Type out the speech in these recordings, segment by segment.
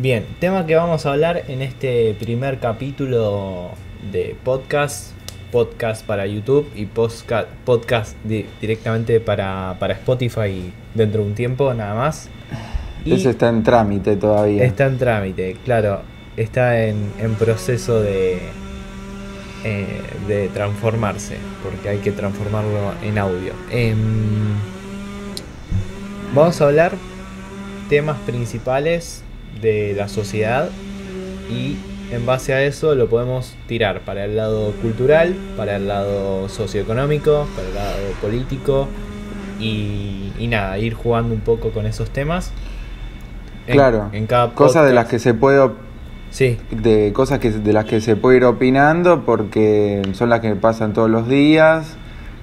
Bien, tema que vamos a hablar en este primer capítulo de podcast para YouTube y podcast directamente para Spotify dentro de un tiempo nada más. Y Eso está en trámite todavía. está en trámite, claro, está en proceso de transformarse, porque hay que transformarlo en audio. Vamos a hablar temas principales de la sociedad y en base a eso lo podemos tirar para el lado cultural, para el lado socioeconómico, para el lado político y nada, ir jugando un poco con esos temas Claro, en cada cosas de podcast. las que se puede Sí, de las que se puede ir opinando porque son las que pasan todos los días,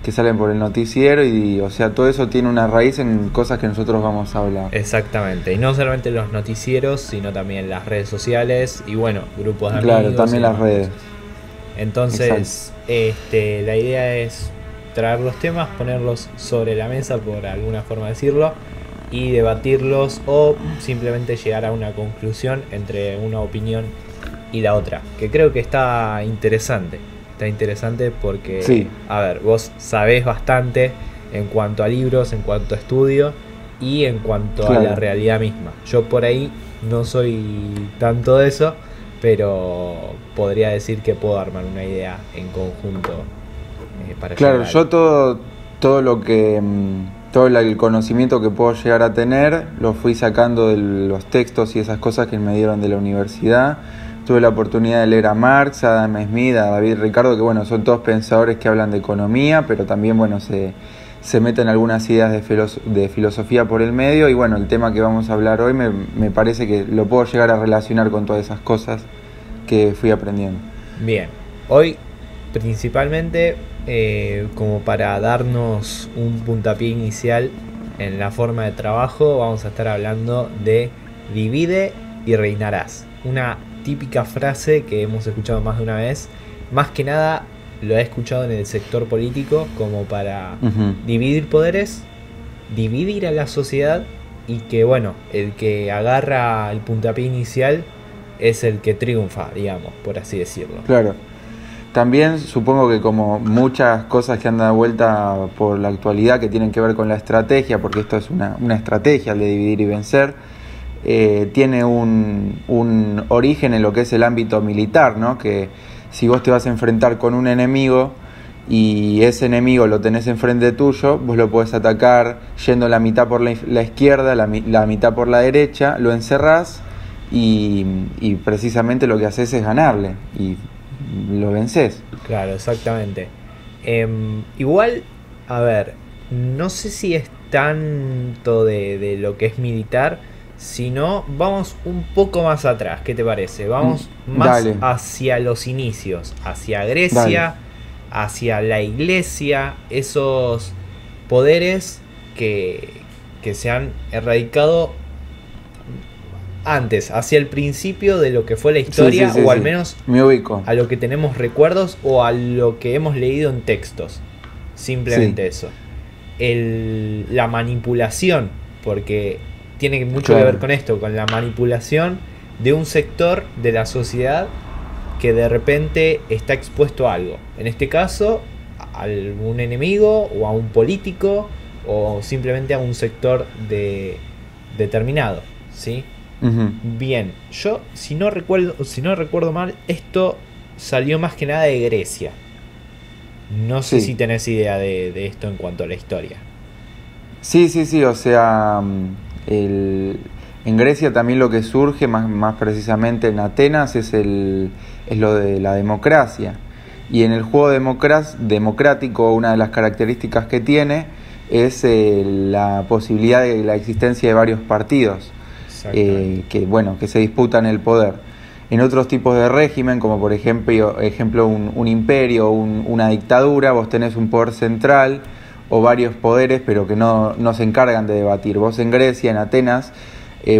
que salen por el noticiero y o sea, todo eso tiene una raíz en cosas que nosotros vamos a hablar. exactamente. Y no solamente los noticieros, sino también las redes sociales y bueno, grupos de Claro, amigos. también Y las demás redes. cosas. Entonces, la idea es traer los temas, ponerlos sobre la mesa, por alguna forma de decirlo, y debatirlos o simplemente llegar a una conclusión entre una opinión y la otra, que creo que está interesante. Está interesante porque, Sí. a ver, vos sabés bastante en cuanto a libros, en cuanto a estudio y en cuanto a la Claro. realidad misma. Yo por ahí no soy tanto de eso, pero podría decir que puedo armar una idea en conjunto para Claro, llegar a yo algo. todo lo que el conocimiento que puedo llegar a tener lo fui sacando de los textos y esas cosas que me dieron de la universidad. Tuve la oportunidad de leer a Marx, a Adam Smith, a David Ricardo, que bueno, son todos pensadores que hablan de economía, pero también bueno, se meten algunas ideas de filosofía por el medio y bueno, el tema que vamos a hablar hoy me parece que lo puedo llegar a relacionar con todas esas cosas que fui aprendiendo. Bien, hoy principalmente como para darnos un puntapié inicial en la forma de trabajo, vamos a estar hablando de divide y reinarás. Una típica frase que hemos escuchado más de una vez. Más que nada lo he escuchado en el sector político como para Ujú. dividir poderes, dividir a la sociedad y que bueno, el que agarra el puntapié inicial es el que triunfa, digamos, por así decirlo. Claro. También supongo que como muchas cosas que han dado vuelta por la actualidad que tienen que ver con la estrategia, porque esto es una estrategia de dividir y vencer, tiene un origen en lo que es el ámbito militar, ¿no? Que si vos te vas a enfrentar con un enemigo y ese enemigo lo tenés enfrente tuyo, vos lo podés atacar yendo la mitad por la izquierda, la mitad por la derecha, lo encerrás y precisamente lo que haces es ganarle y lo vencés. Claro, exactamente. Igual, a ver, no sé si es tanto de lo que es militar, sino vamos un poco más atrás. ¿Qué te parece? Vamos más Dale, hacia los inicios, hacia dale. Grecia, hacia la iglesia, esos poderes que se han erradicado antes, hacia el principio de lo que fue la historia, Sí, o al sí. menos Me ubico. a lo que tenemos recuerdos o a lo que hemos leído en textos. Simplemente Sí, eso. La manipulación, porque tiene mucho que ver claro. con esto, con la manipulación de un sector de la sociedad que de repente está expuesto a algo. En este caso, a algún enemigo o a un político o simplemente a un sector determinado, ¿sí? Ujú. Bien, yo si no recuerdo mal, esto salió más que nada de Grecia. No sé si Sí. tenés idea de esto en cuanto a la historia. Sí, o sea, en Grecia también lo que surge, más precisamente en Atenas, es lo de la democracia. Y en el juego democrático, una de las características que tiene es la posibilidad de la existencia de varios partidos Exactamente. que se disputan el poder. En otros tipos de régimen, como por ejemplo un imperio o una dictadura, vos tenés un poder central o varios poderes, pero que no se encargan de debatir. Vos en Grecia, en Atenas,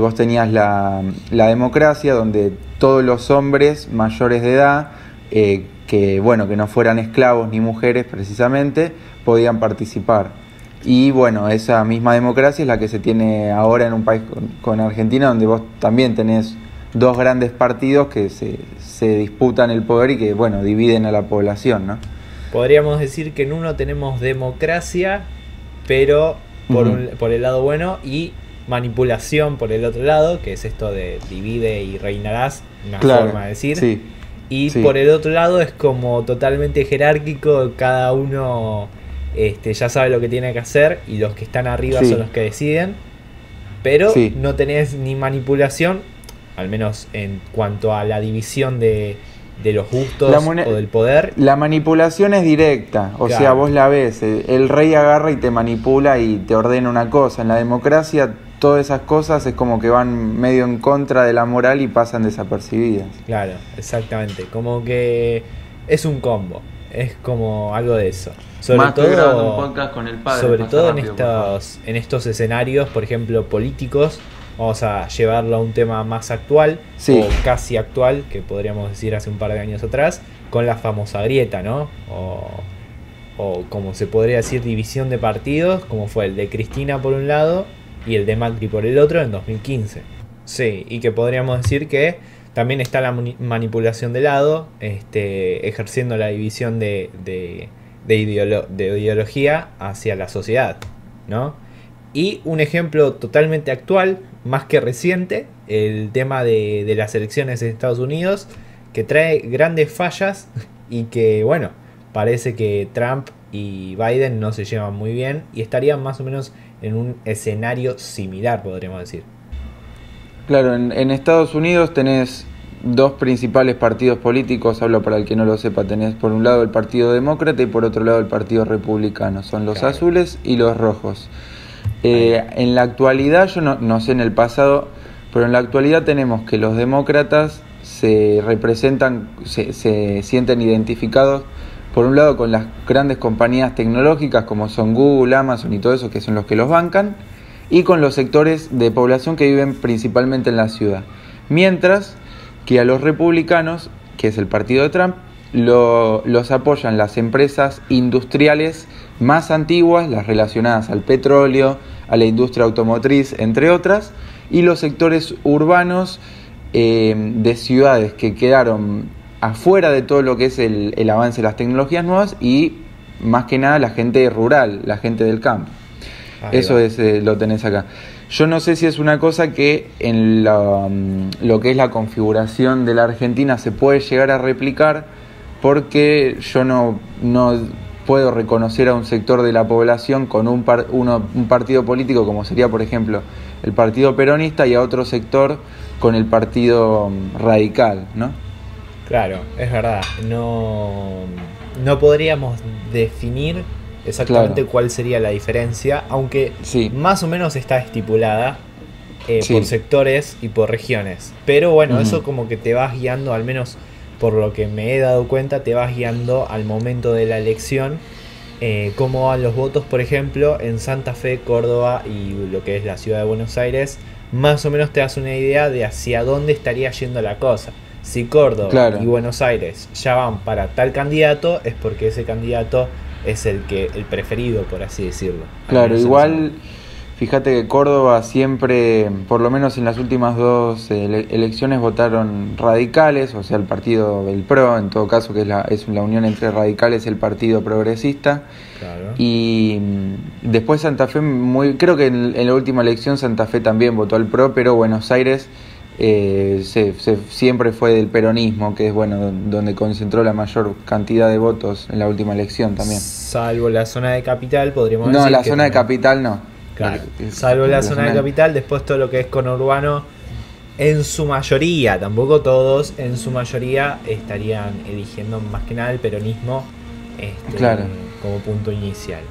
vos tenías la democracia, donde todos los hombres mayores de edad, que no fueran esclavos ni mujeres precisamente, podían participar. Y bueno, esa misma democracia es la que se tiene ahora en un país con Argentina, donde vos también tenés dos grandes partidos que se disputan el poder y que, bueno, dividen a la población, ¿no? Podríamos decir que en uno tenemos democracia, pero por el lado bueno, y manipulación por el otro lado, que es esto de divide y reinarás, una forma de decir. Sí, y por el otro lado es como totalmente jerárquico, cada uno ya sabe lo que tiene que hacer y los que están arriba son los que deciden, pero no tenés ni manipulación, al menos en cuanto a la división de los gustos o del poder. La manipulación es directa, o sea, vos la ves, el rey agarra y te manipula y te ordena una cosa. En la democracia todas esas cosas es como que van medio en contra de la moral y pasan desapercibidas. Claro, exactamente, como que es un combo, es como algo de eso. Sobre Más todo grabando un podcast con el padre, sobre todo en estos escenarios, por ejemplo, políticos. Vamos a llevarlo a un tema más actual, o casi actual, que podríamos decir hace un par de años atrás, con la famosa grieta, ¿no? O como se podría decir, división de partidos, como fue el de Cristina por un lado y el de Macri por el otro en 2015. Sí, y que podríamos decir que también está la manipulación de lado, ejerciendo la división de ideología hacia la sociedad, ¿no? Y un ejemplo totalmente actual, más que reciente, el tema de las elecciones en Estados Unidos, que trae grandes fallas y que, bueno, parece que Trump y Biden no se llevan muy bien y estarían más o menos en un escenario similar, podríamos decir. Claro, en Estados Unidos tenés dos principales partidos políticos, hablo para el que no lo sepa, tenés por un lado el Partido Demócrata y por otro lado el Partido Republicano, son los azules y los rojos. En la actualidad, yo no sé en el pasado, pero en la actualidad tenemos que los demócratas se representan, se sienten identificados por un lado con las grandes compañías tecnológicas como son Google, Amazon y todo eso, que son los que los bancan, y con los sectores de población que viven principalmente en la ciudad. Mientras que a los republicanos, que es el partido de Trump, los apoyan las empresas industriales más antiguas, las relacionadas al petróleo, a la industria automotriz, entre otras, y los sectores urbanos de ciudades que quedaron afuera de todo lo que es el avance de las tecnologías nuevas y más que nada la gente rural, la gente del campo. Eso es, lo tenés acá. Yo no sé si es una cosa que en lo que es la configuración de la Argentina se puede llegar a replicar, porque yo no puedo reconocer a un sector de la población con un partido político como sería, por ejemplo, el Partido Peronista, y a otro sector con el Partido Radical, ¿no? Claro, es verdad. No podríamos definir exactamente cuál sería la diferencia, aunque más o menos está estipulada por sectores y por regiones. Pero bueno, eso como que te vas guiando, al menos por lo que me he dado cuenta, te vas guiando al momento de la elección, cómo van los votos, por ejemplo, en Santa Fe, Córdoba y lo que es la ciudad de Buenos Aires. Más o menos te das una idea de hacia dónde estaría yendo la cosa. Si Córdoba y Buenos Aires ya van para tal candidato, es porque ese candidato es el preferido, por así decirlo. Claro, igual fíjate que Córdoba siempre, por lo menos en las últimas dos elecciones, votaron radicales, o sea, el partido del PRO, en todo caso, que es la unión entre radicales y el Partido Progresista. Claro. Y después Santa Fe, creo que en la última elección Santa Fe también votó al PRO, pero Buenos Aires siempre fue del peronismo, que es donde concentró la mayor cantidad de votos en la última elección también. Salvo la zona de capital, podríamos decir. No, la zona de capital no. Claro, salvo la zona de capital, después todo lo que es conurbano, en su mayoría, tampoco todos, en su mayoría estarían eligiendo más que nada el peronismo como punto inicial.